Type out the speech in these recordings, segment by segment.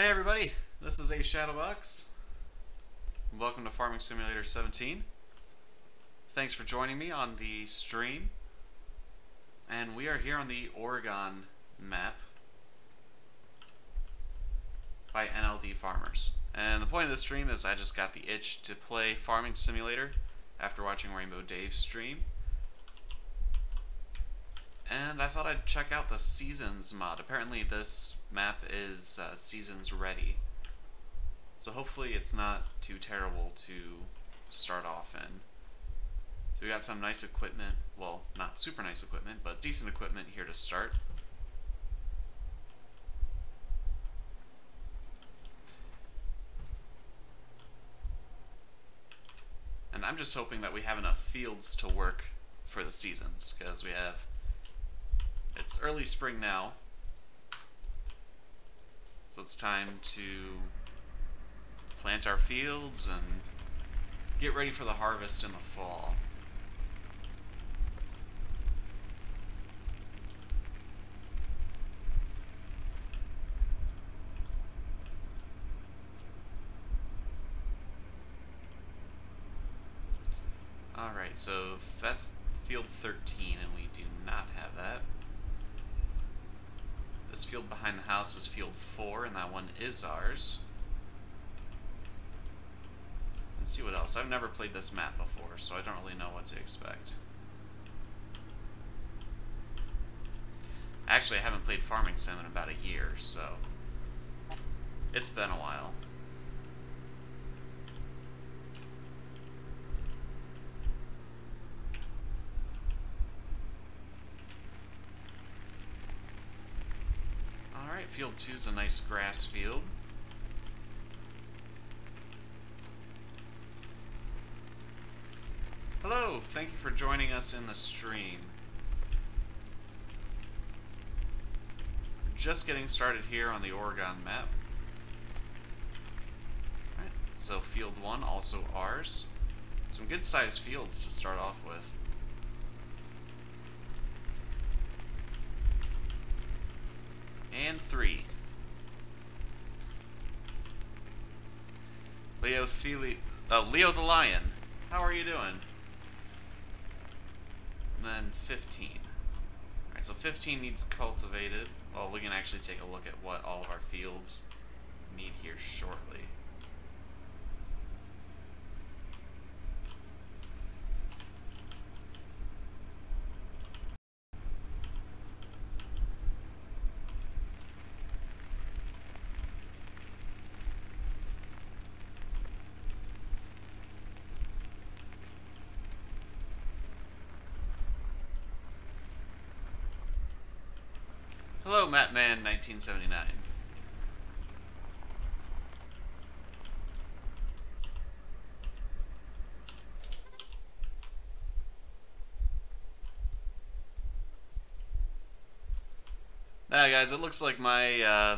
Hey everybody, this is A Shadowbox. Welcome to Farming Simulator 17. Thanks for joining me on the stream. And we are here on the Oregon map by NLD Farmers. And the point of the stream is I just got the itch to play Farming Simulator after watching Rainbow Dave's stream. And I thought I'd check out the Seasons mod. Apparently this map is Seasons ready. So hopefully it's not too terrible to start off in. So we got some nice equipment. Well, not super nice equipment, but decent equipment here to start. And I'm just hoping that we have enough fields to work for the seasons, because we have... It's early spring now, so it's time to plant our fields and get ready for the harvest in the fall. Alright, so that's field 13 and we do not have that. This field behind the house is field 4, and that one is ours. Let's see what else. I've never played this map before, so I don't really know what to expect. Actually, I haven't played Farming Sim in about a year, so it's been a while. Alright, field 2 is a nice grass field. Hello, thank you for joining us in the stream. We're just getting started here on the Oregon map. Alright, so field 1 also ours. Some good sized fields to start off with. And 3. Leo the Lion. How are you doing? And then 15. Alright, so 15 needs cultivated. Well, we can actually take a look at what all of our fields need here shortly. Hello, Mattman1979. Guys, it looks like my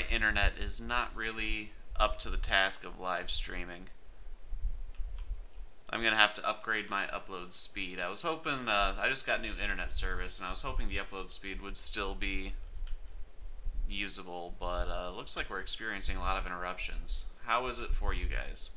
internet is not really up to the task of live streaming. I'm gonna have to upgrade my upload speed. I was hoping, I just got new internet service, and I was hoping the upload speed would still be usable, but looks like we're experiencing a lot of interruptions. How is it for you guys?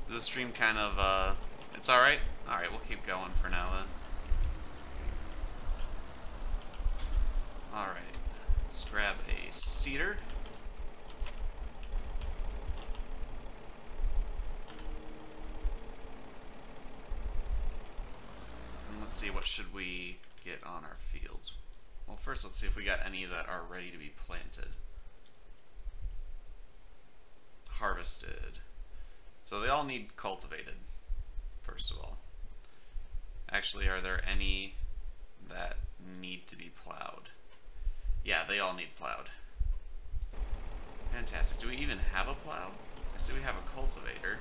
Is the stream kind of, it's alright? Alright, we'll keep going for now then. Alright, let's grab a cedar. And let's see, what should we get on our fields? Well, first let's see if we got any that are ready to be planted. Harvested. So they all need cultivated, first of all. Actually, are there any that need to be plowed? Yeah, they all need plowed. Fantastic. Do we even have a plow? I see we have a cultivator.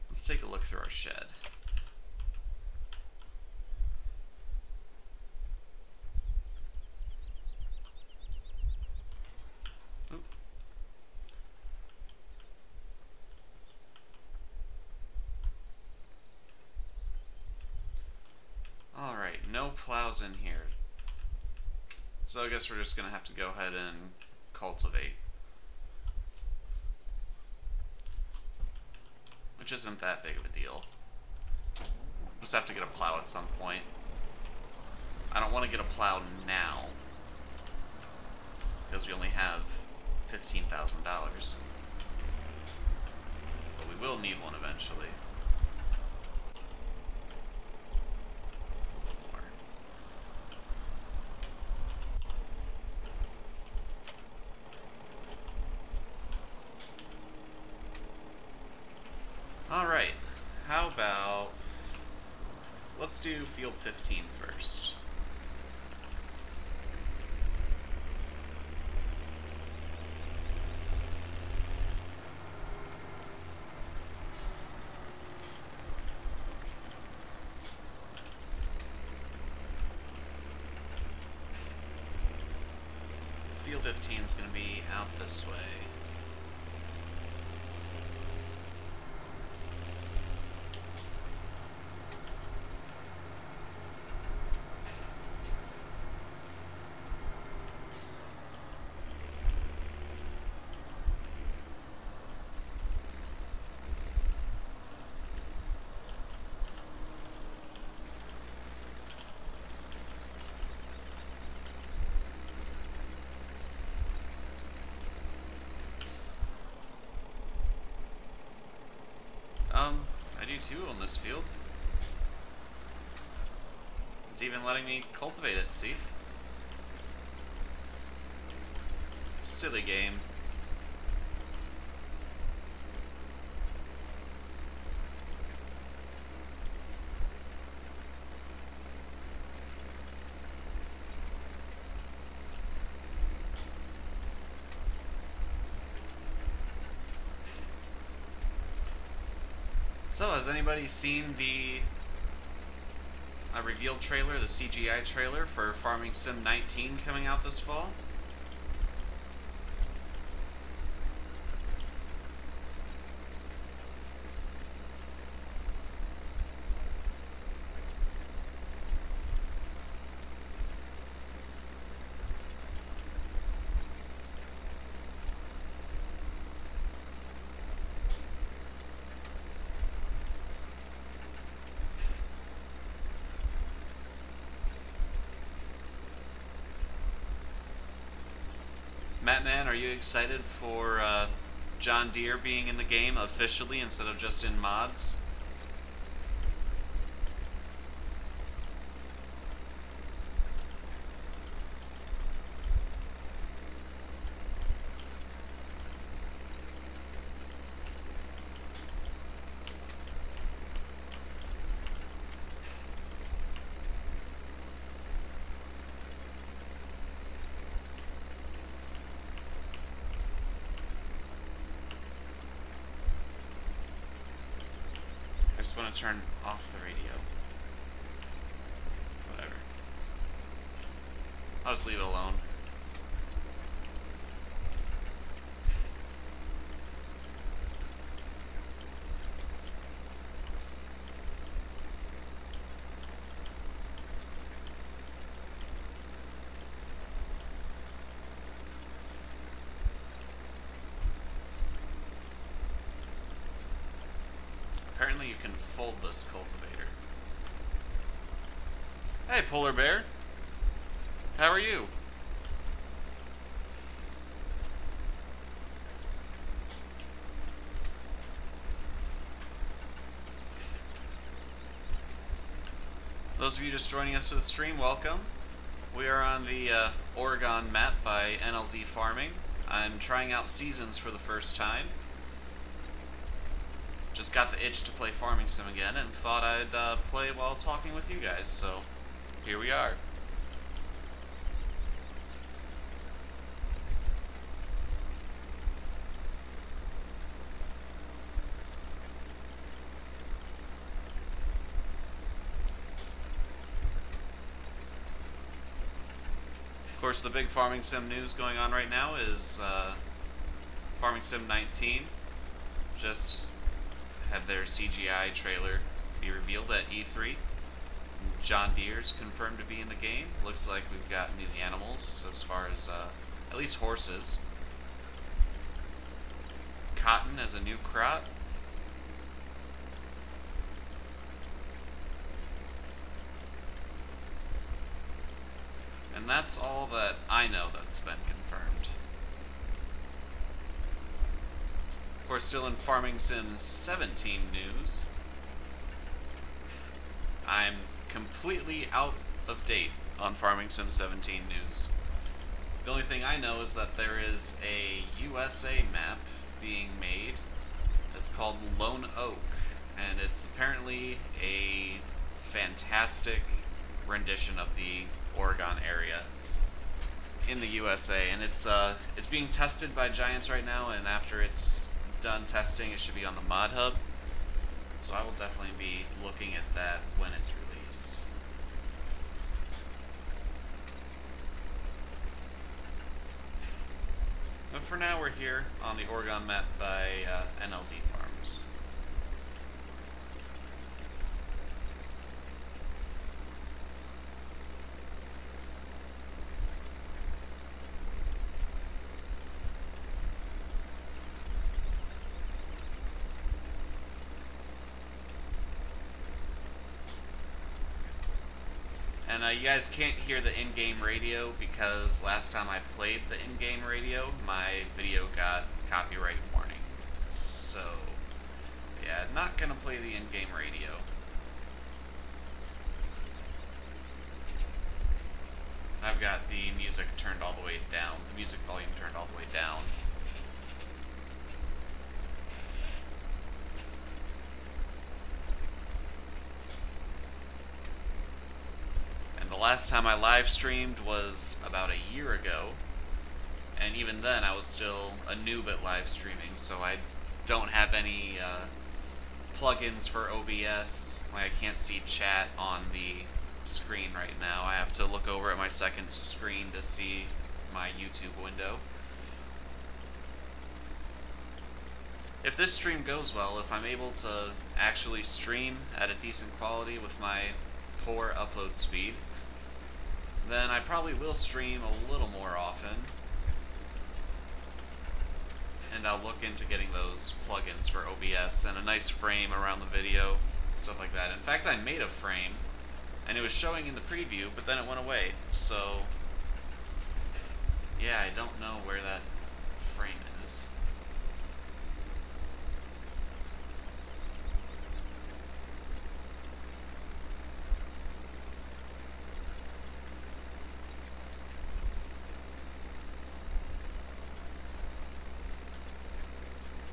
Let's take a look through our shed. Oop. Alright, no plows in here. So I guess we're just going to have to go ahead and cultivate. Which isn't that big of a deal. Just have to get a plow at some point. I don't want to get a plow now, because we only have $15,000. But we will need one eventually. Alright, how about... let's do field 15 first. Field 15 is going to be out this way. I do too on this field. It's even letting me cultivate it, see? Silly game. So, has anybody seen the revealed trailer, the CGI trailer for Farming Sim 19 coming out this fall? Mattman, are you excited for John Deere being in the game officially instead of just in mods? I just want to turn off the radio. Whatever. I'll just leave it alone. Apparently you can fold this cultivator. Hey, Polar Bear. How are you? Those of you just joining us for the stream, welcome. We are on the Oregon map by NLD Farming. I'm trying out seasons for the first time. Just just got the itch to play Farming Sim again and thought I'd play while talking with you guys, so here we are. Of course, the big Farming Sim news going on right now is Farming Sim 19 just had their CGI trailer be revealed at E3. John Deere's confirmed to be in the game. Looks like we've got new animals as far as at least horses. Cotton as a new crop. And that's all that I know that's been confirmed. Of course, still in Farming Sim 17 news, I'm completely out of date on Farming Sim 17 news. The only thing I know is that there is a USA map being made that's called Lone Oak, and it's apparently a fantastic rendition of the Oregon area in the USA, and it's being tested by Giants right now, and after it's done testing it should be on the Mod Hub, so I will definitely be looking at that when it's released. But for now we're here on the Oregon map by NLD Farms. And you guys can't hear the in-game radio because last time I played the in-game radio, my video got copyright warning. So, yeah, not gonna play the in-game radio. I've got the music turned all the way down, the music volume turned all the way down. The last time I live streamed was about a year ago, and even then I was still a noob at live streaming, so I don't have any plugins for OBS. Like, I can't see chat on the screen right now. I have to look over at my second screen to see my YouTube window. If this stream goes well, if I'm able to actually stream at a decent quality with my poor upload speed, then I probably will stream a little more often. And I'll look into getting those plugins for OBS and a nice frame around the video, stuff like that. In fact, I made a frame, and it was showing in the preview, but then it went away. So, yeah, I don't know where that frame is.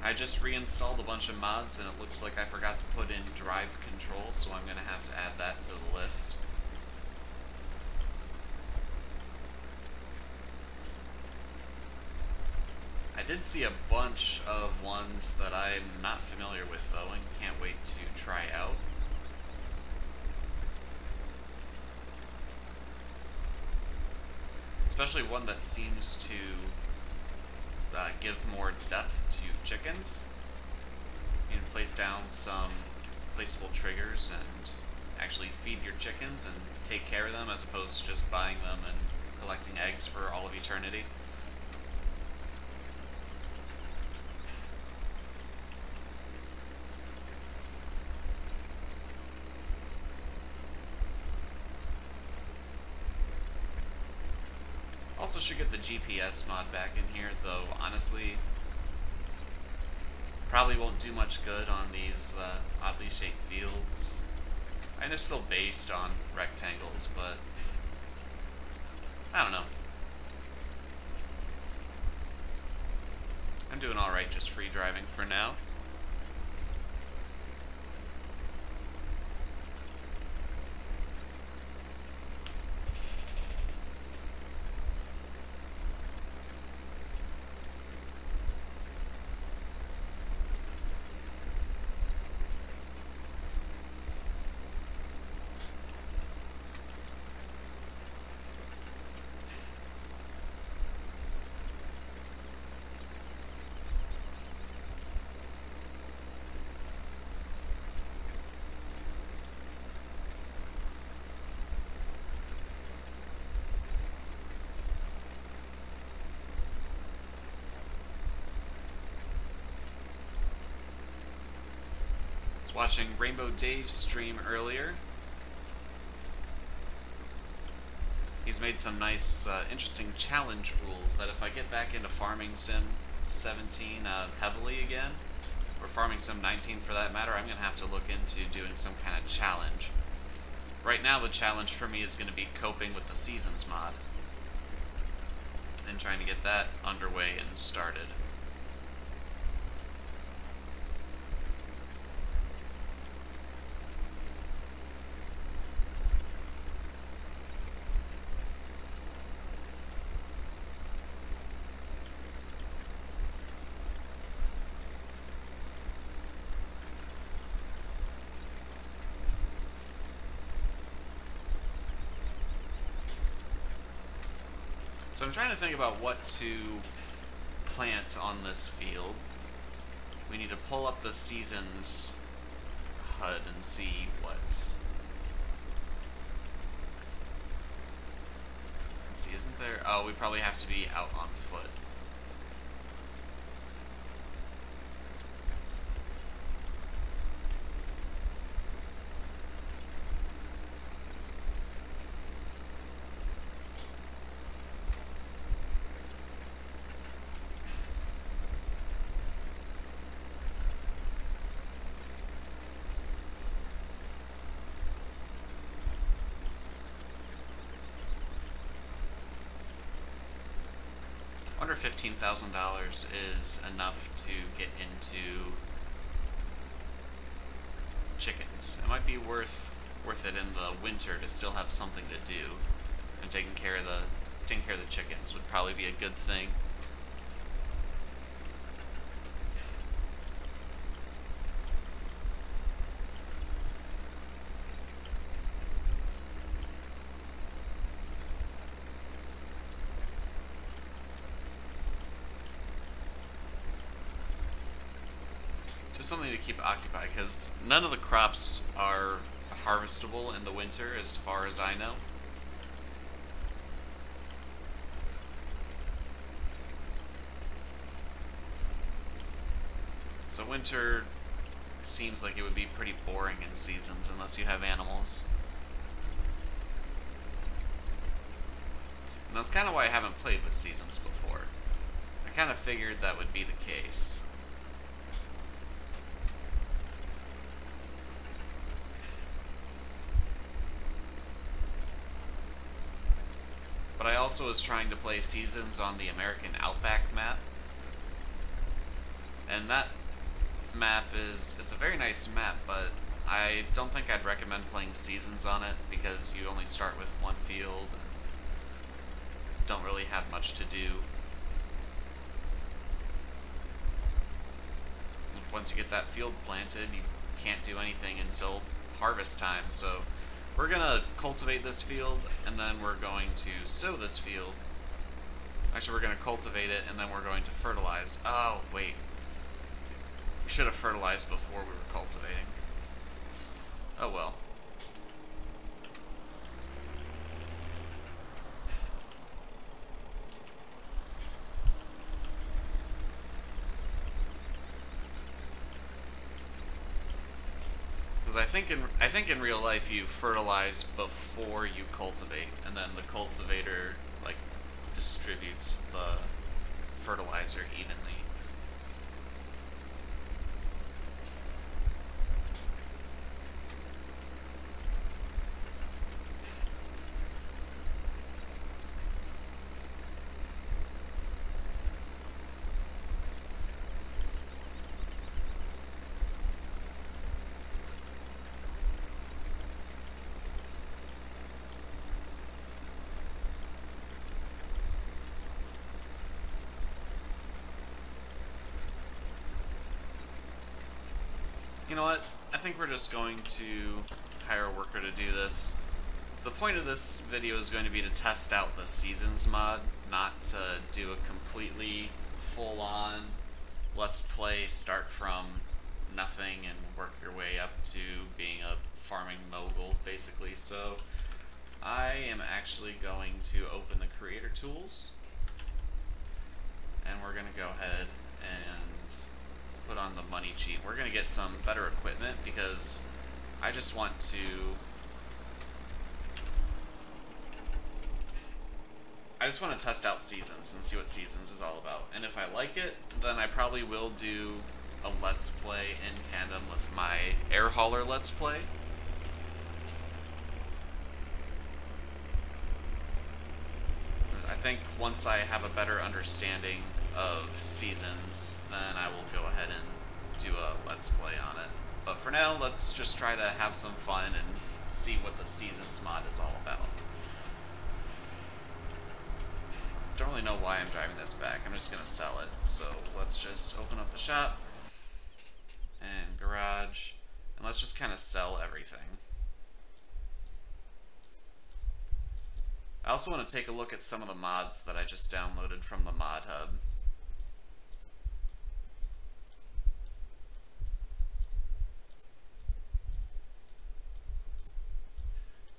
I just reinstalled a bunch of mods, and it looks like I forgot to put in drive control, so I'm going to have to add that to the list. I did see a bunch of ones that I'm not familiar with, though, and can't wait to try out. Especially one that seems to give more depth to chickens. You can place down some placeable triggers and actually feed your chickens and take care of them as opposed to just buying them and collecting eggs for all of eternity. Also should get the GPS mod back in here, though honestly probably won't do much good on these oddly shaped fields. I mean, they're still based on rectangles, but I don't know. I'm doing alright just free driving for now. was watching Rainbow Dave's stream earlier. He's made some nice, interesting challenge rules that if I get back into Farming Sim 17 heavily again, or Farming Sim 19 for that matter, I'm going to have to look into doing some kind of challenge. Right now the challenge for me is going to be coping with the Seasons mod, and trying to get that underway and started. So I'm trying to think about what to plant on this field. We need to pull up the Seasons HUD and see what... Let's see, isn't there... Oh, we probably have to be out on foot. I wonder if $15,000 is enough to get into chickens. It might be worth it in the winter to still have something to do, and taking care of the chickens would probably be a good thing. Something to keep occupied, because none of the crops are harvestable in the winter as far as I know. So winter seems like it would be pretty boring in Seasons unless you have animals. And that's kind of why I haven't played with Seasons before. I kind of figured that would be the case. But I also was trying to play Seasons on the American Outback map. And that map it's a very nice map, but I don't think I'd recommend playing Seasons on it because you only start with one field and don't really have much to do. Once you get that field planted, you can't do anything until harvest time, so we're gonna cultivate this field, and then we're going to sow this field. Actually, we're gonna cultivate it, and then we're going to fertilize. Oh, wait. We should have fertilized before we were cultivating. Oh well. Because I think in real life you fertilize before you cultivate, and then the cultivator like distributes the fertilizer evenly. You know what? I think we're just going to hire a worker to do this. The point of this video is going to be to test out the Seasons mod, not to do a completely full-on let's play, start from nothing and work your way up to being a farming mogul, basically. So I am actually going to open the creator tools, and we're going to go ahead and put on the money cheat. We're gonna get some better equipment because I just want to... I just want to test out Seasons and see what Seasons is all about. And if I like it, then I probably will do a Let's Play in tandem with my Air Hauler Let's Play. I think once I have a better understanding of Seasons, then I will go ahead and do a Let's Play on it. But for now, let's just try to have some fun and see what the Seasons mod is all about. Don't really know why I'm driving this back. I'm just gonna sell it. So let's just open up the shop and garage, and let's just kind of sell everything. I also want to take a look at some of the mods that I just downloaded from the mod hub.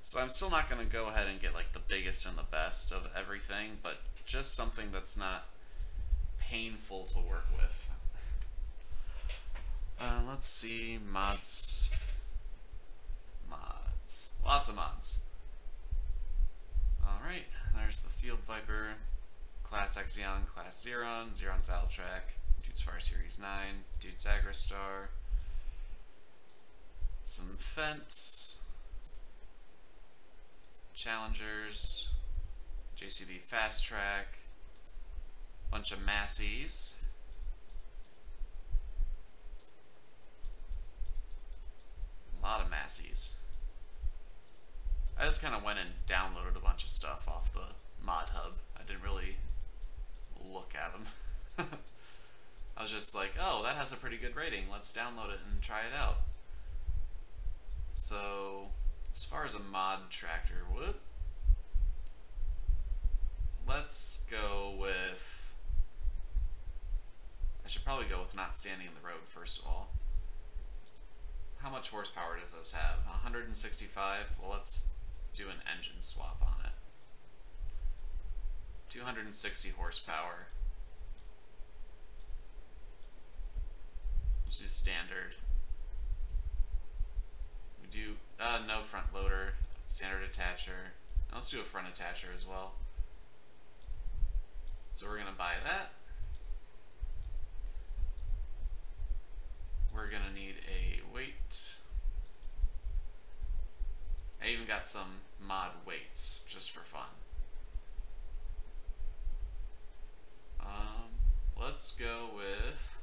So I'm still not going to go ahead and get like the biggest and the best of everything, but just something that's not painful to work with. Let's see, mods. Lots of mods. Alright, there's the Field Viper, Class Exeon, Class Xeron, Xeron Saddletrack, Dude's Fire Series 9, Dude's Agristar, some Fence, Challengers, JCB Fast Track, bunch of Massies, a lot of Massies. I just kind of went and downloaded a bunch of stuff off the mod hub. I didn't really look at them. I was just like, oh, that has a pretty good rating. Let's download it and try it out. So, as far as a mod tractor, let's go with... I should probably go with not standing in the road, first of all. How much horsepower does this have? 165? Well, let's do an engine swap on it. 260 horsepower. Let's do standard. We do no front loader, standard attacher. Now let's do a front attacher as well. So we're gonna buy that. We're gonna need a weight. I even got some mod weights just for fun. Let's go with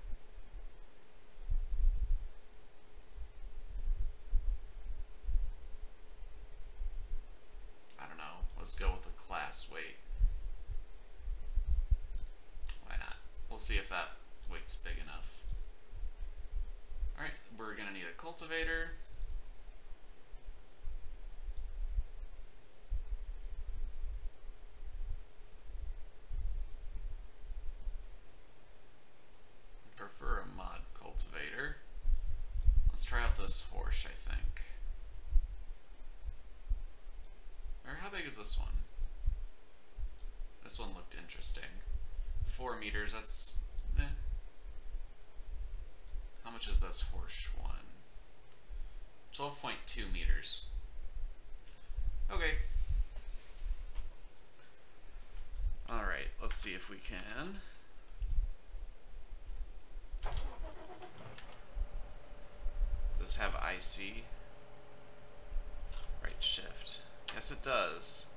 I don't know. Let's go with the class weight. Why not? We'll see if that weight's big enough. Alright, we're gonna need a cultivator. Prefer a mod cultivator. Let's try out this horse, I think. Or how big is this one? This one looked interesting. 4 meters, that's... eh. How much is this horse one? 12.2 meters. Okay. Alright, let's see if we can. Does this have IC? Right shift. Yes, it does.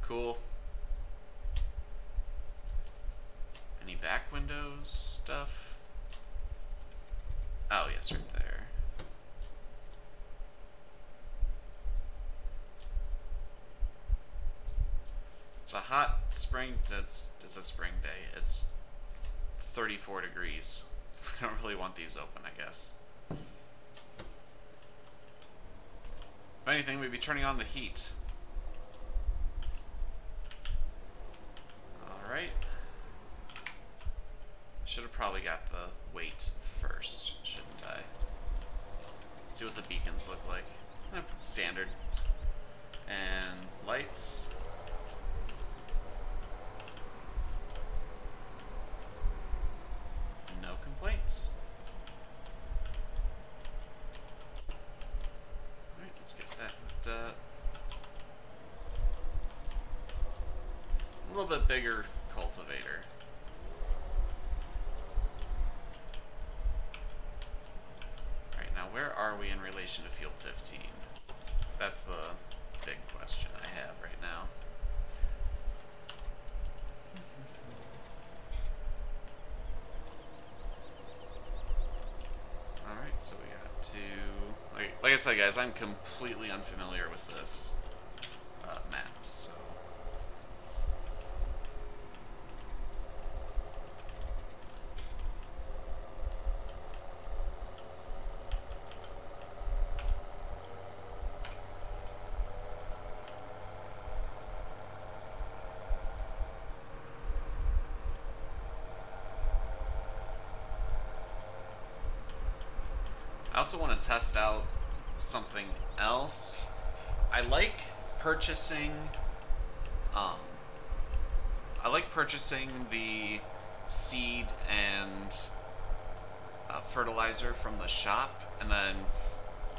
Cool. Any back windows stuff? Oh, yes, right there. It's a hot spring. It's a spring day. It's 34 degrees. I don't really want these open, I guess. If anything, we'd be turning on the heat. Alright. Should have probably got the weight first, shouldn't I? See what the beacons look like. Standard. And lights. No little bit bigger cultivator. Alright, now where are we in relation to field 15? That's the big question I have right now. Alright, so we got to... Like I said, guys, I'm completely unfamiliar with this map, so... I also want to test out something else. I like purchasing the seed and fertilizer from the shop and then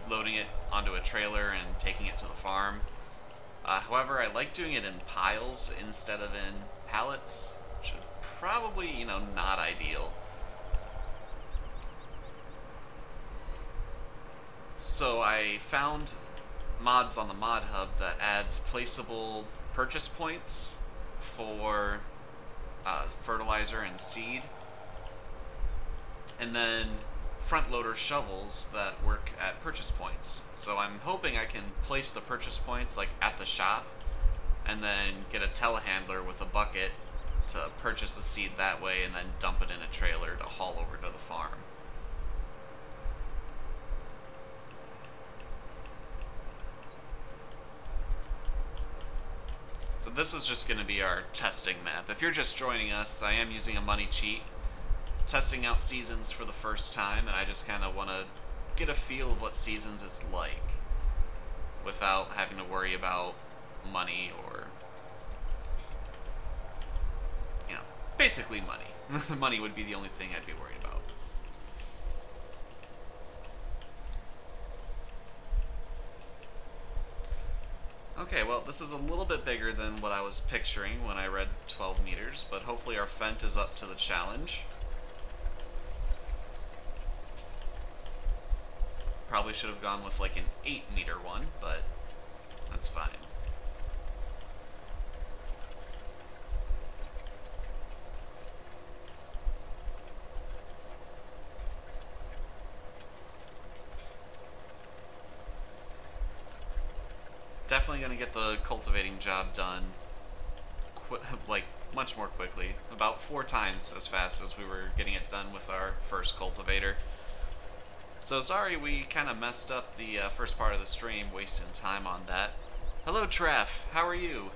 loading it onto a trailer and taking it to the farm. However, I like doing it in piles instead of in pallets, which is probably, you know, not ideal. So I found mods on the mod hub that adds placeable purchase points for fertilizer and seed, and then front loader shovels that work at purchase points. So I'm hoping I can place the purchase points like at the shop and then get a telehandler with a bucket to purchase the seed that way and then dump it in a trailer to haul over to the farm. So this is just going to be our testing map. If you're just joining us, I am using a money cheat, testing out Seasons for the first time, and I just kind of want to get a feel of what Seasons is like without having to worry about money or, you know, basically money. Money would be the only thing I'd be worried about. Okay, well, this is a little bit bigger than what I was picturing when I read 12 meters, but hopefully our Fent is up to the challenge. Probably should have gone with like an 8-meter one, but that's fine. Definitely going to get the cultivating job done like much more quickly. About 4 times as fast as we were getting it done with our first cultivator. So sorry we kind of messed up the first part of the stream, wasting time on that. Hello Treff, how are you?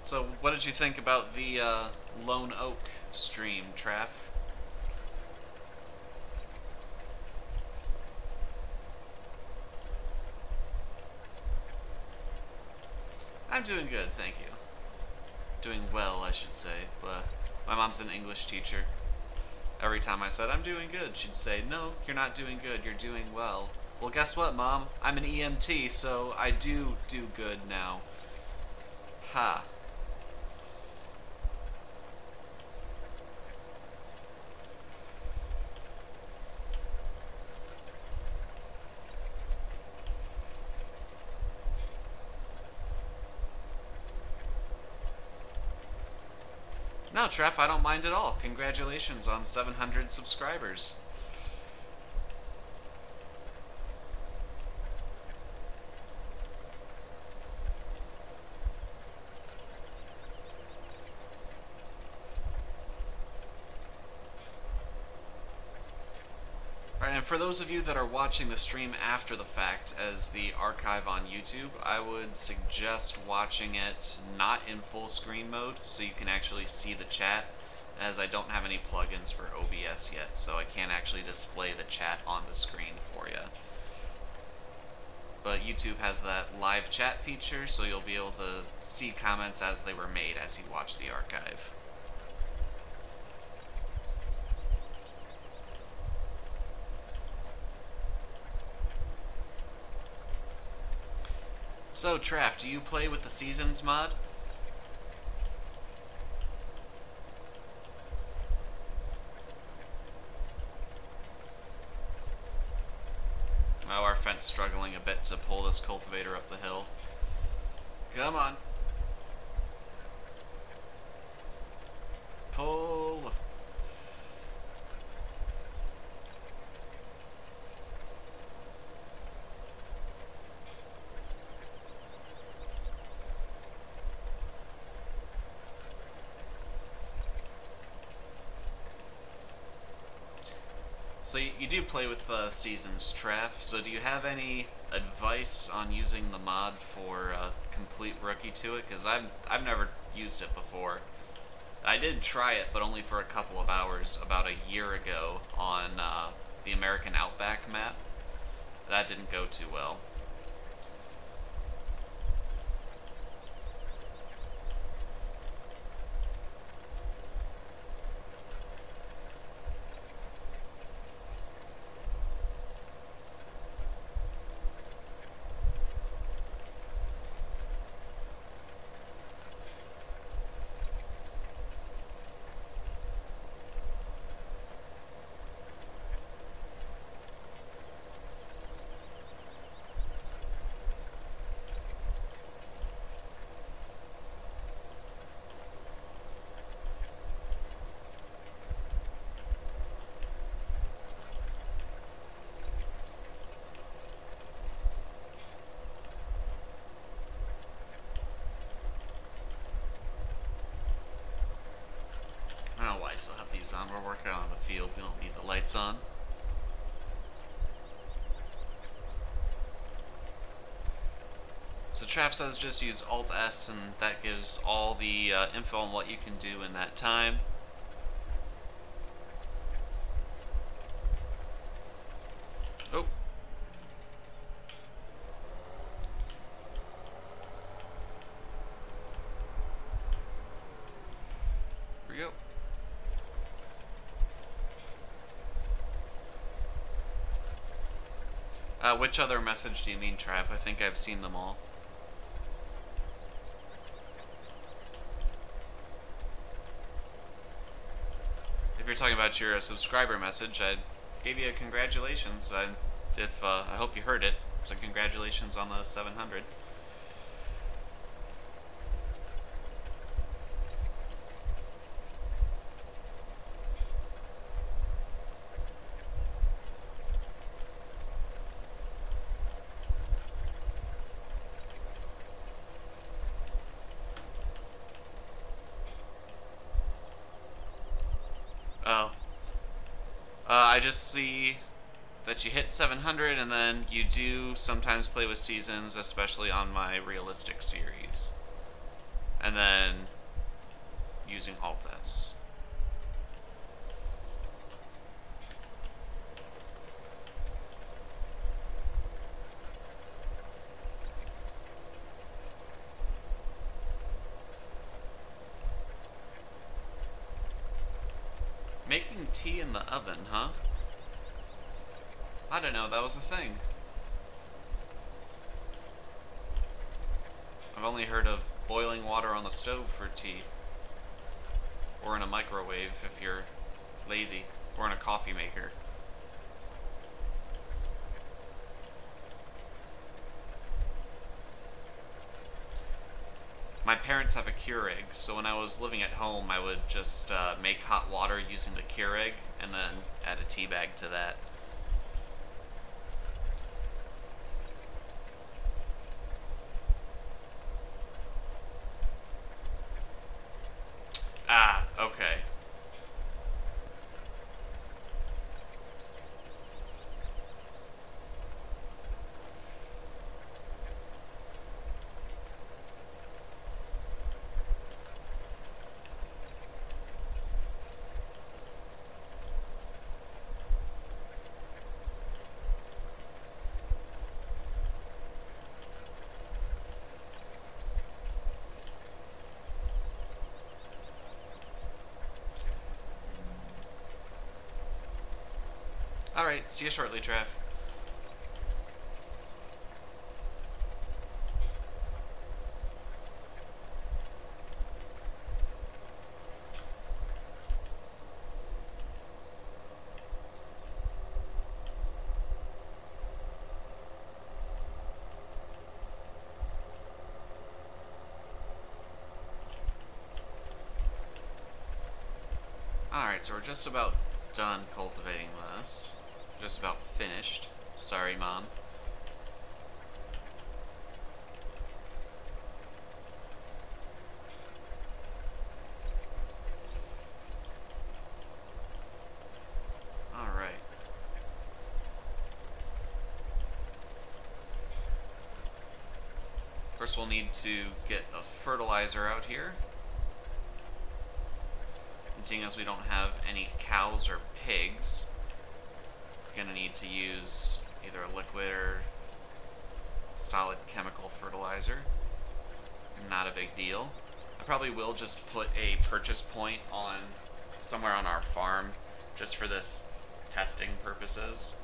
So what did you think about the Lone Oak stream, Treff? I'm doing good, thank you. Doing well, I should say, but my mom's an English teacher. Every time I said I'm doing good, she'd say, no, you're not doing good, you're doing well. Well, guess what, Mom? I'm an EMT, so I do good now. Ha. No, Treff, I don't mind at all. Congratulations on 700 subscribers. Alright, and for those of you that are watching the stream after the fact as the archive on YouTube, I would suggest watching it not in full screen mode so you can actually see the chat, as I don't have any plugins for OBS yet, so I can't actually display the chat on the screen for you. But YouTube has that live chat feature, so you'll be able to see comments as they were made as you watch the archive. So, Traff, do you play with the Seasons mod? Oh, our fence struggling a bit to pull this cultivator up the hill. Come on. Pull. So you do play with the Seasons, Traff. So do you have any advice on using the mod for complete rookie to it? Because I've never used it before. I did try it, but only for a couple of hours about a year ago on the American Outback map. That didn't go too well. I don't know why I still have these on. We're working on the field. We don't need the lights on. So Traff says just use Alt-S and that gives all the info on what you can do in that time. Oh. Here we go. Which other message do you mean, Trav? I think I've seen them all. If you're talking about your subscriber message, I gave you a congratulations. I hope you heard it. So congratulations on the 700. Oh. I just see that you hit 700 and then you do sometimes play with seasons, especially on my realistic series. And then using Alt-S. Making tea in the oven, huh? I didn't know that was a thing. I've only heard of boiling water on the stove for tea. Or in a microwave if you're lazy. Or in a coffee maker. My parents have a Keurig, so when I was living at home, I would just make hot water using the Keurig, and then add a tea bag to that. Ah, okay. Alright, see you shortly, Trav. Alright, so we're just about done cultivating this. Just about finished. Sorry, Mom. Alright. First we'll need to get a fertilizer out here. And seeing as we don't have any cows or pigs, we're gonna need to use either a liquid or solid chemical fertilizer. Not a big deal. I probably will just put a purchase point on somewhere on our farm just for this testing purposes.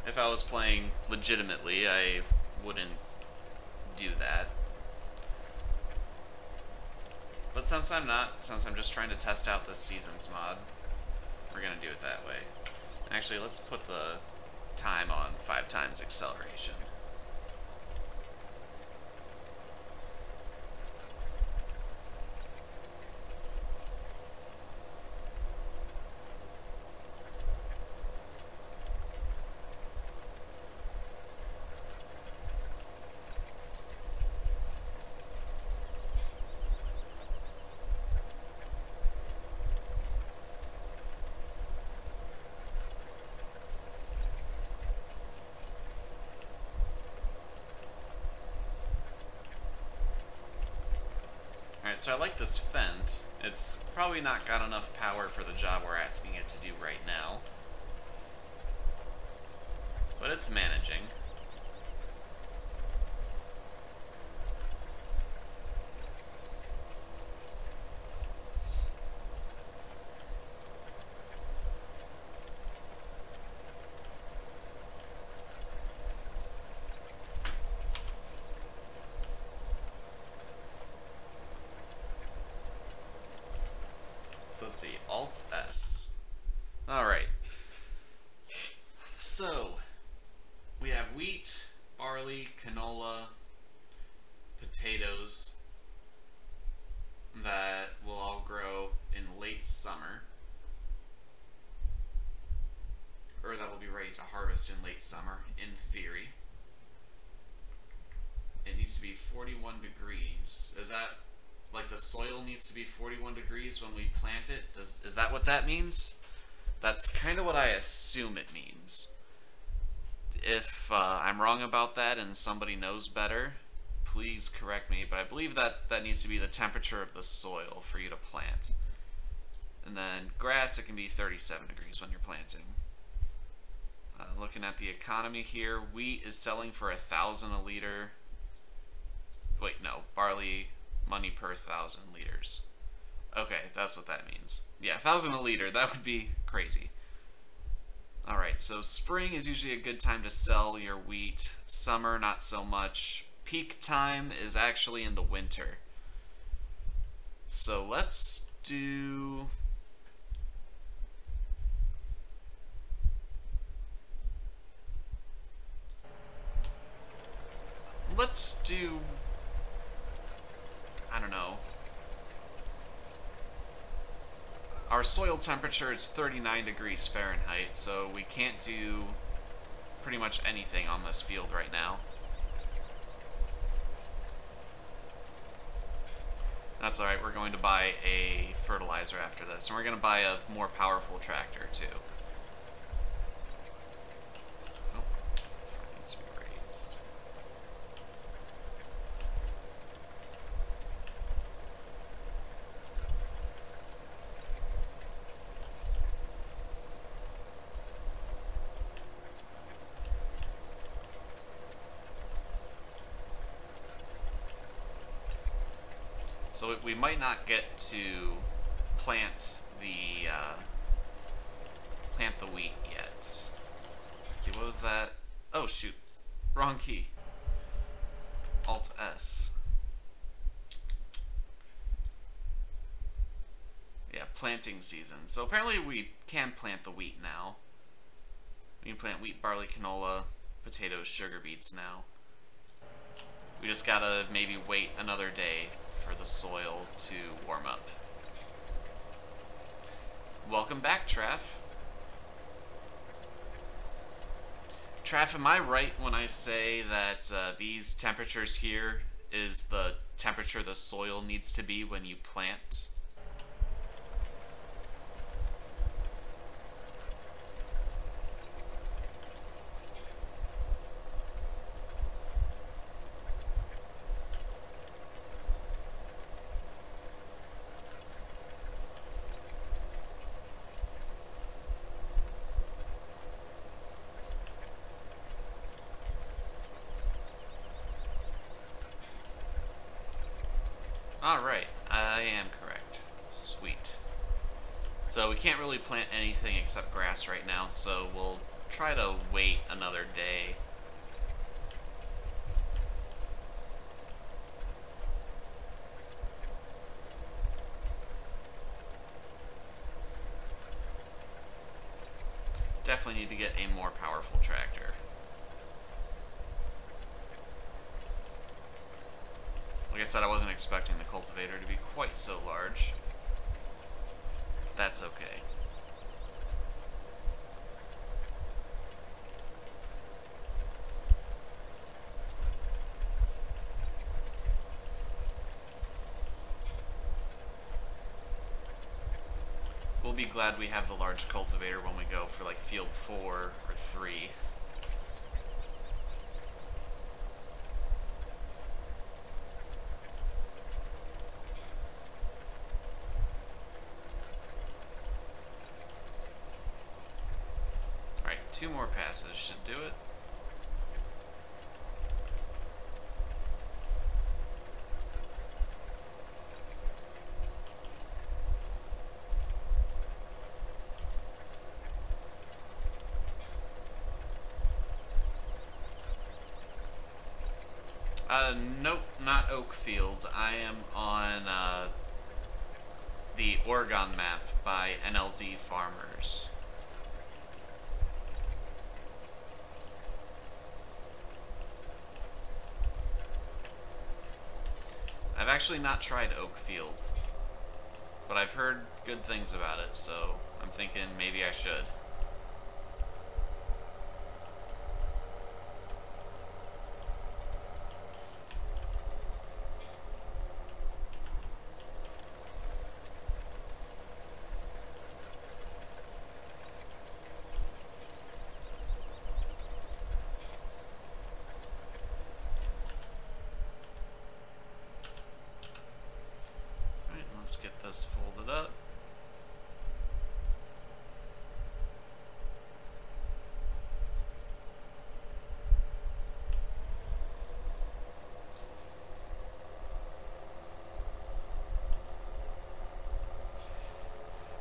If I was playing legitimately, I wouldn't do that. But since I'm not, since I'm just trying to test out this seasons mod, we're gonna do it that way. Actually, let's put the time on 5 times acceleration. Alright, so I like this Fent. It's probably not got enough power for the job we're asking it to do right now. But it's managing. So let's see, Alt S. Alright. So, we have wheat, barley, canola, potatoes that will all grow in late summer. Or that will be ready to harvest in late summer, in theory. It needs to be 41 degrees. Is that... like the soil needs to be 41 degrees when we plant it? Is that what that means? That's kind of what I assume it means. If I'm wrong about that and somebody knows better, please correct me, but I believe that that needs to be the temperature of the soil for you to plant. And then grass, it can be 37 degrees when you're planting. Looking at the economy here, wheat is selling for 1,000 a liter. Wait, no, barley... money per 1,000 liters. Okay, that's what that means. Yeah, 1,000 a liter, that would be crazy. Alright, so spring is usually a good time to sell your wheat. Summer, not so much. Peak time is actually in the winter. So let's do... I don't know. Our soil temperature is 39 degrees Fahrenheit, so we can't do pretty much anything on this field right now. That's alright, we're going to buy a fertilizer after this, and we're going to buy a more powerful tractor too. Oh, front needs to be raised. So we might not get to plant the wheat yet. Let's see, what was that? Oh shoot, wrong key. Alt S. Yeah, planting season. So apparently we can plant the wheat now. We can plant wheat, barley, canola, potatoes, sugar beets now. We just gotta maybe wait another day for the soil to warm up. Welcome back, Traff. Traff, am I right when I say that these temperatures here is the temperature the soil needs to be when you plant? Alright, I am correct. Sweet. So we can't really plant anything except grass right now, so we'll try to wait another day. Definitely need to get a more powerful tractor. Like I said, I wasn't expecting the cultivator to be quite so large. But that's okay. We'll be glad we have the large cultivator when we go for like field 4 or 3. Alright, 2 more passes should do it. Nope, not Oakfield. I am on the Oregon map by NLD Farmers. I've actually not tried Oakfield, but I've heard good things about it, so I'm thinking maybe I should. Let's get this folded up.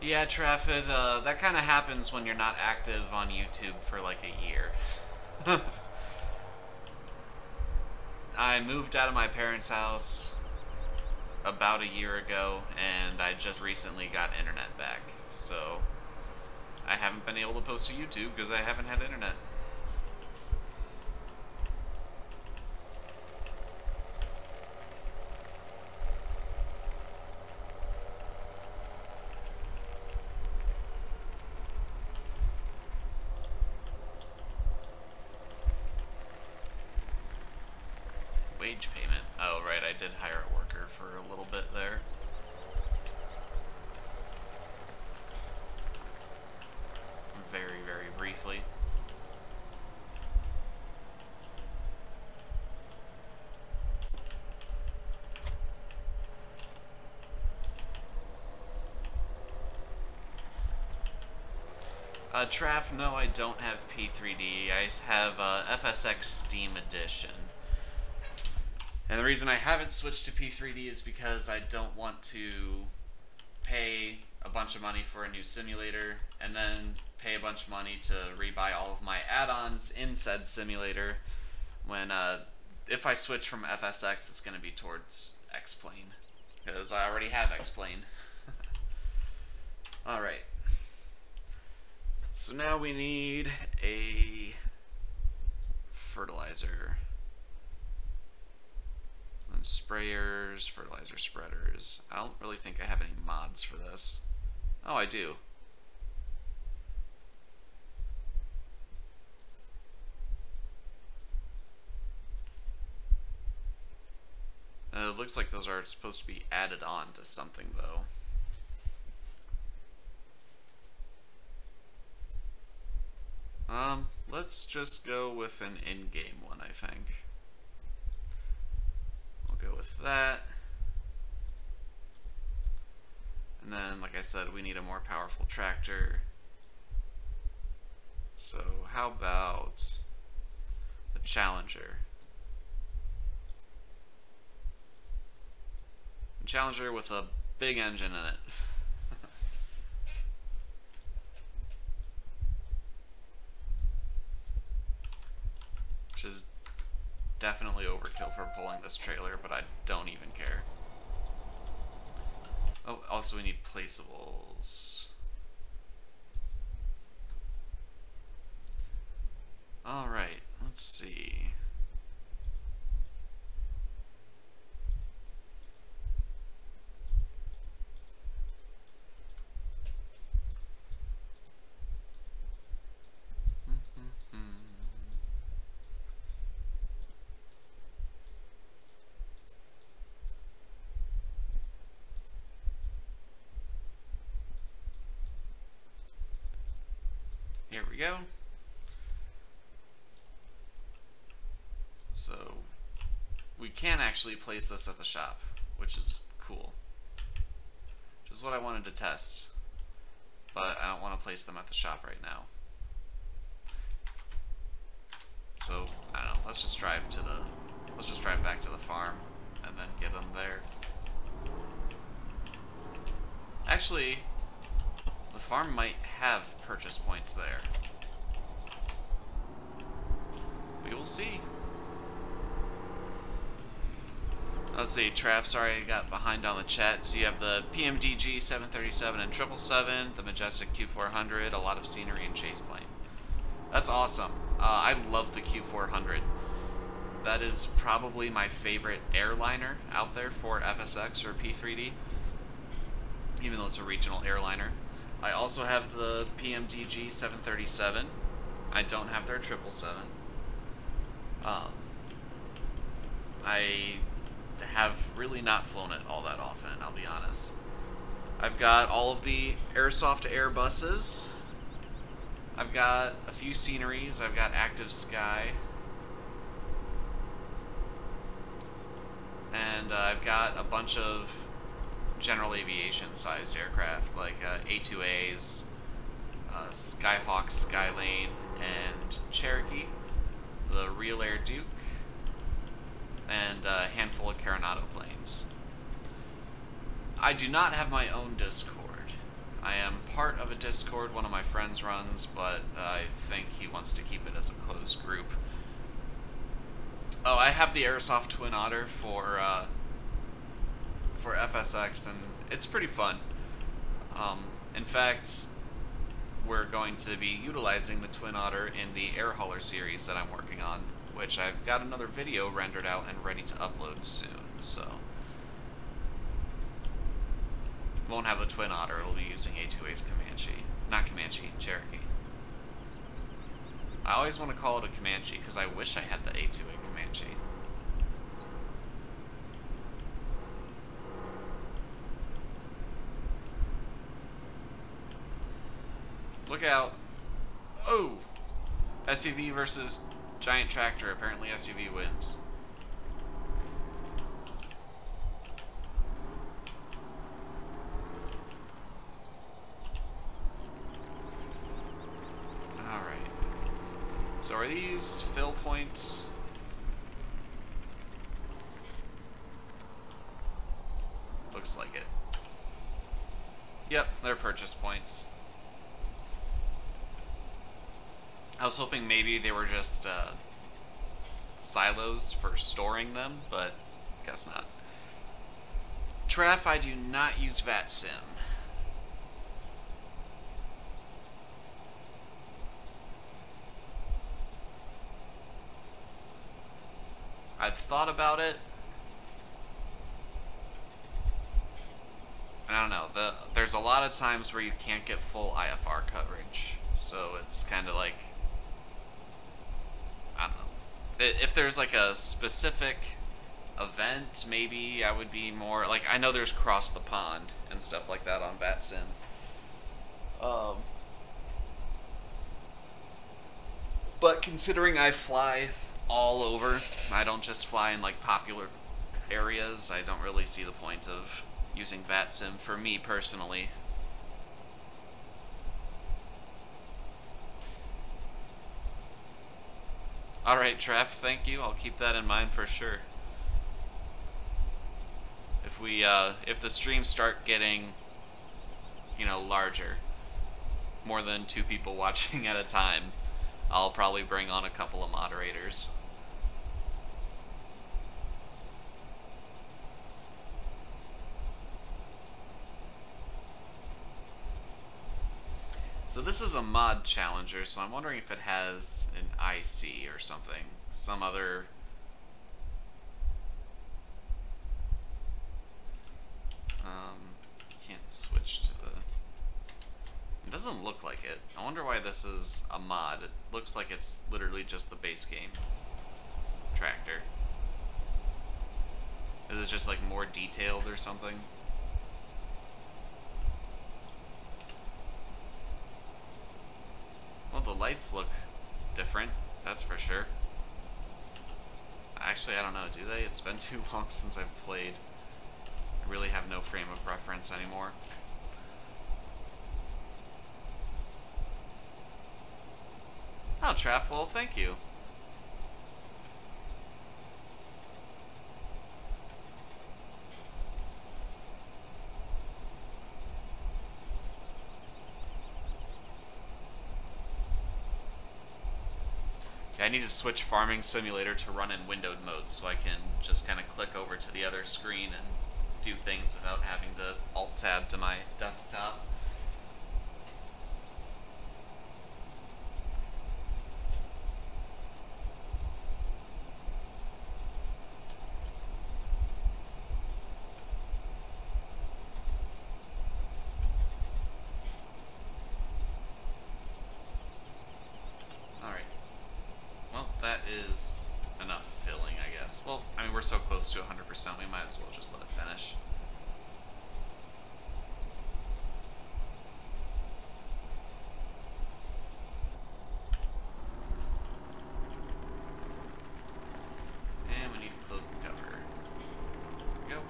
Yeah, Trafford, that kind of happens when you're not active on YouTube for like a year. I moved out of my parents' house about a year ago, and I just recently got internet back, so I haven't been able to post to YouTube because I haven't had internet. Wage payment. Oh, right, I did hire a worker for a little bit there. Very, very briefly. Traff, no, I don't have P3D. I have FSX Steam Edition. And the reason I haven't switched to P3D is because I don't want to pay a bunch of money for a new simulator and then pay a bunch of money to rebuy all of my add-ons in said simulator when if I switch from FSX, it's going to be towards X-Plane because I already have X-Plane. Alright. So now we need a fertilizer. sprayers, fertilizer spreaders. I don't really think I have any mods for this. Oh, I do. It looks like those are supposed to be added on to something, though. Let's just go with an in-game one, I think. I'll go with that. And then, like I said, we need a more powerful tractor. So, how about the Challenger? A Challenger with a big engine in it. Which is definitely overkill for pulling this trailer, but I don't even care. Oh, also we need placeables. Alright, let's see. Here we go. So we can actually place this at the shop, which is cool. Which is what I wanted to test. But I don't want to place them at the shop right now. So I don't know, let's just drive back to the farm and then get them there. Actually, the farm might have purchase points there. We will see. Let's see, Trav, sorry I got behind on the chat. So you have the PMDG 737 and 777, the Majestic Q400, a lot of scenery and chase plane. That's awesome. I love the Q400. That is probably my favorite airliner out there for FSX or P3D, even though it's a regional airliner. I also have the PMDG 737. I don't have their 777. I have really not flown it all that often, I'll be honest. I've got all of the Airsoft Air buses. I've got a few sceneries. I've got Active Sky. And I've got a bunch of general aviation sized aircraft like A2As, Skyhawk, Skylane, and Cherokee, the Real Air Duke, and a handful of Coronado planes. I do not have my own Discord. I am part of a Discord one of my friends runs, but I think he wants to keep it as a closed group. Oh, I have the Airsoft Twin Otter for FSX, and it's pretty fun. In fact, we're going to be utilizing the Twin Otter in the Air Hauler series that I'm working on, which I've got another video rendered out and ready to upload soon, so. Won't have the Twin Otter, it'll be using A2A's Comanche. Not Comanche, Cherokee. I always want to call it a Comanche, because I wish I had the A2A Comanche. Look out. Oh! SUV versus giant tractor. Apparently SUV wins. Alright. So are these fill points? Looks like it. Yep, they're purchase points. I was hoping maybe they were just silos for storing them, but guess not. Traf, I do not use VATSIM. I've thought about it. there's a lot of times where you can't get full IFR coverage, so it's kind of like, I don't know. If there's like a specific event, maybe I would be more like, I know there's Cross the Pond and stuff like that on VATSIM. But considering I fly all over, I don't just fly in like popular areas, I don't really see the point of using VATSIM for me personally. Alright, Trev, thank you. I'll keep that in mind for sure. If the streams start getting, larger, more than 2 people watching at a time, I'll probably bring on a couple of moderators. So this is a mod challenger, so I'm wondering if it has an IC or something. Some other... can't switch to the... It doesn't look like it. I wonder why this is a mod. It looks like it's literally just the base game tractor. Is it just like more detailed or something? Well, the lights look different, that's for sure. Actually, I don't know, do they? It's been too long since I've played. I really have no frame of reference anymore. Oh, Traffwell, thank you. I need to switch Farming Simulator to run in windowed mode so I can just kind of click over to the other screen and do things without having to alt-tab to my desktop. Is enough filling, I guess. Well, I mean, we're so close to 100%, we might as well just let it finish. And we need to close the cover. There we go.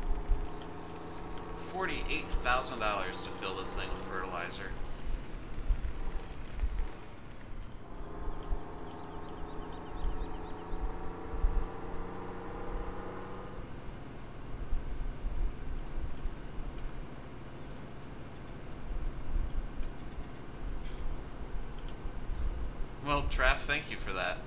$48,000 to fill this thing with fertilizer. Well, Traff, thank you for that.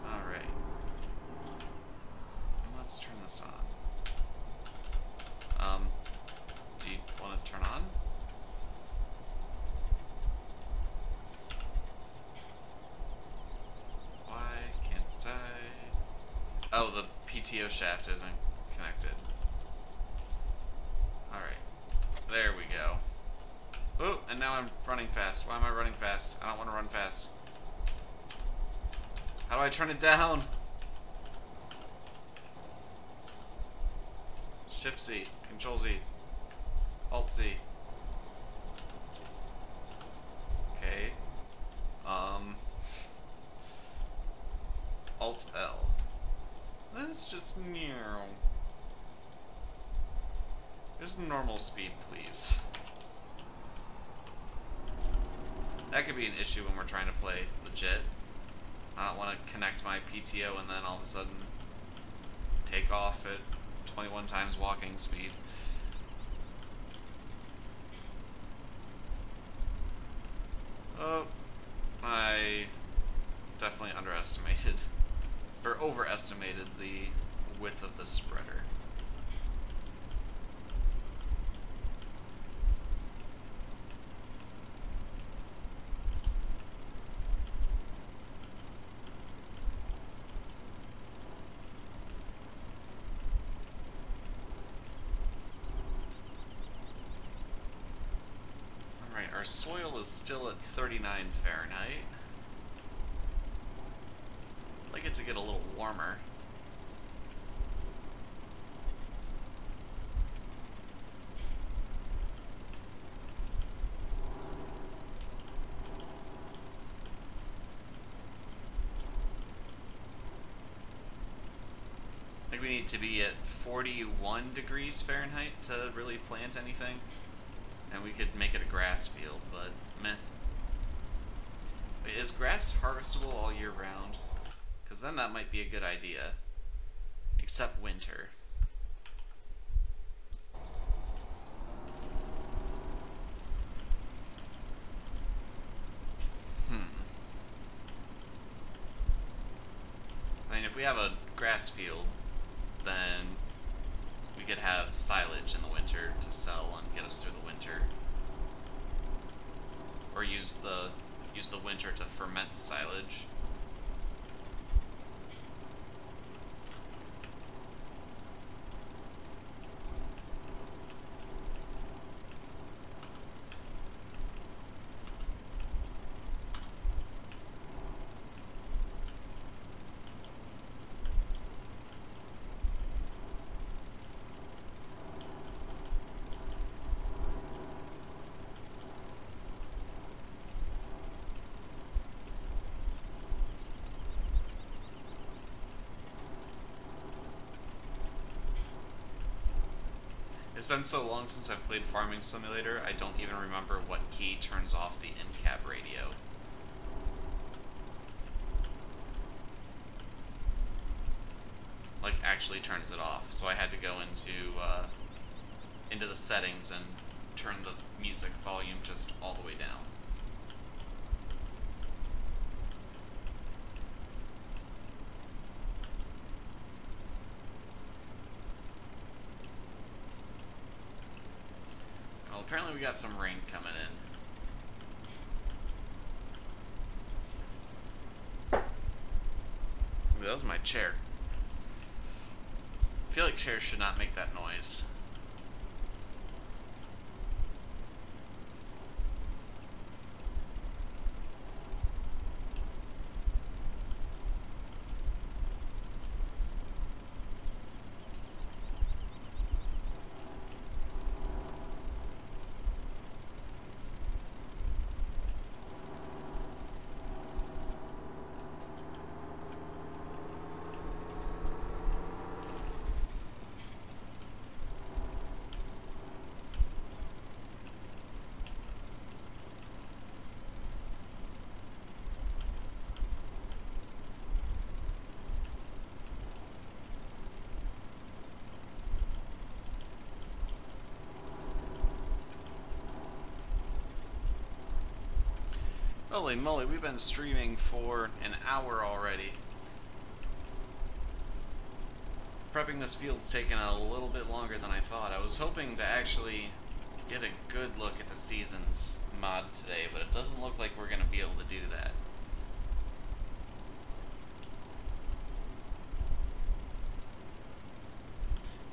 Alright. Let's turn this on. Do you want to turn on? Why can't I? Oh, the PTO shaft isn't connected. Alright. There we go. Oh, and now I'm running fast. Why am I running fast? I don't want to run fast. How do I turn it down? Shift Z. Control Z. Alt Z. Okay. Alt L. That's just near. Just normal speed, please. That could be an issue when we're trying to play legit. I don't want to connect my PTO and then all of a sudden take off at 21 times walking speed. Oh, I definitely underestimated, or overestimated the width of the spreader. soil is still at 39 Fahrenheit. I'd like it to get a little warmer. I think we need to be at 41 degrees Fahrenheit to really plant anything. And we could make it a grass field, but meh. Wait, is grass harvestable all year round? Because then that might be a good idea. Except winter. I mean, if we have a grass field, then we could have silage in the winter to sell and get us through the winter. Or use the winter to ferment silage. It's been so long since I've played Farming Simulator, I don't even remember what key turns off the in-cab radio. Like, actually turns it off. So I had to go into the settings and turn the music volume just all the way down. Apparently we got some rain coming in. Ooh, that was my chair. I feel like chairs should not make that noise. Holy moly, we've been streaming for an hour already. Prepping this field's taken a little bit longer than I thought. I was hoping to actually get a good look at the Seasons mod today, but it doesn't look like we're going to be able to do that.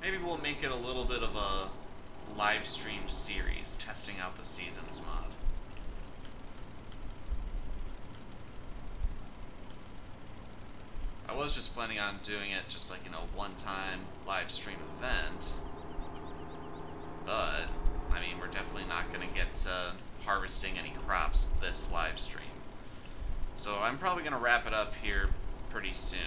Maybe we'll make it a little bit of a live stream series testing out the Seasons mod. I was just planning on doing it just like, one-time live stream event. But, I mean, we're definitely not going to get harvesting any crops this live stream. So I'm probably going to wrap it up here pretty soon.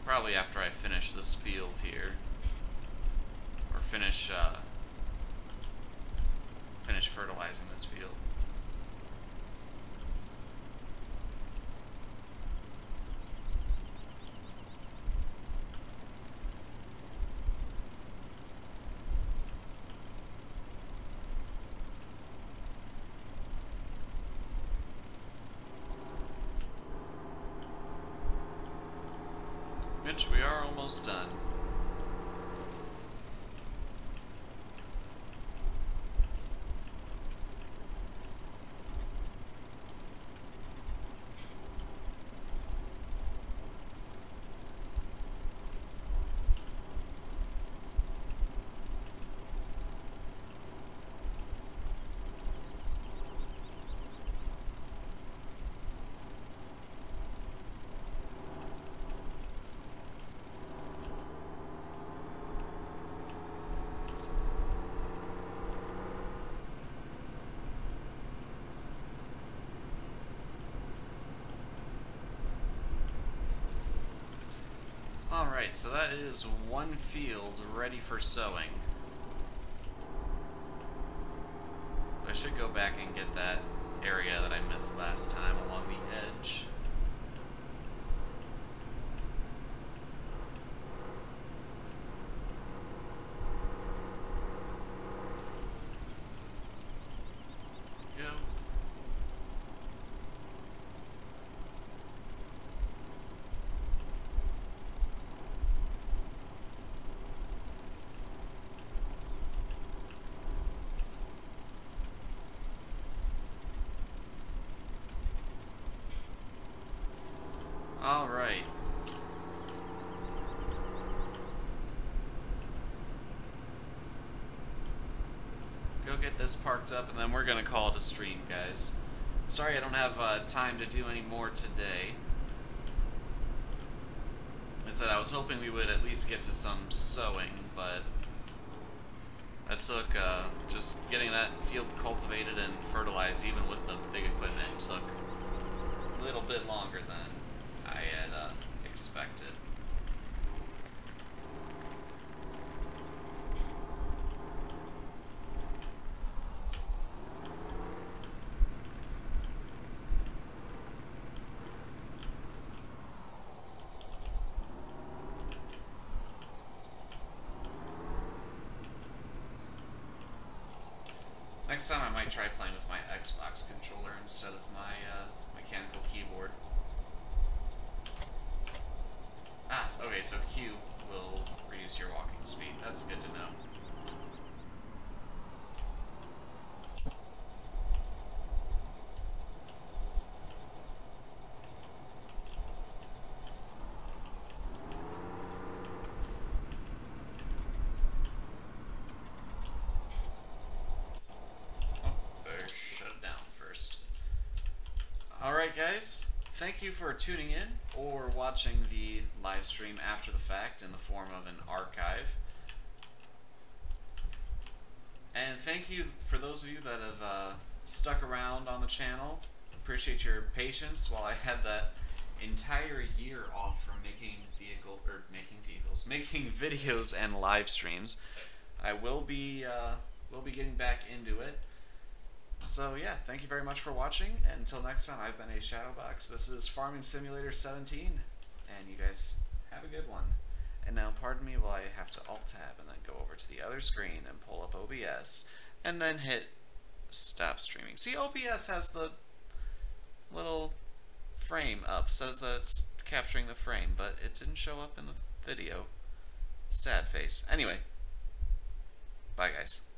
Probably after I finish this field here. Or finish fertilizing this field. Which we are almost done. Alright, so that is one field ready for sowing. I should go back and get that area that I missed last time along the edge. Go. All right. Go get this parked up, and then we're gonna call it a stream, guys. Sorry I don't have time to do any more today. I said I was hoping we would at least get to some sowing, but that took, just getting that field cultivated and fertilized, even with the big equipment, took a little bit longer than I had expected. Next time I might try playing with my Xbox controller instead of my mechanical keyboard. Ah, okay, so Q will reduce your walking speed. That's good to know. Alright guys, thank you for tuning in or watching the live stream after the fact in the form of an archive. And thank you for those of you that have stuck around on the channel. Appreciate your patience while I had that entire year off from making videos and live streams. I will be getting back into it. So yeah, thank you very much for watching, and until next time, I've been a Shadowbox. This is Farming Simulator 17, and you guys have a good one. And now, pardon me while I have to Alt-Tab and then go over to the other screen and pull up OBS, and then hit Stop Streaming. See, OBS has the little frame up, says that it's capturing the frame, but it didn't show up in the video. Sad face. Anyway, bye guys.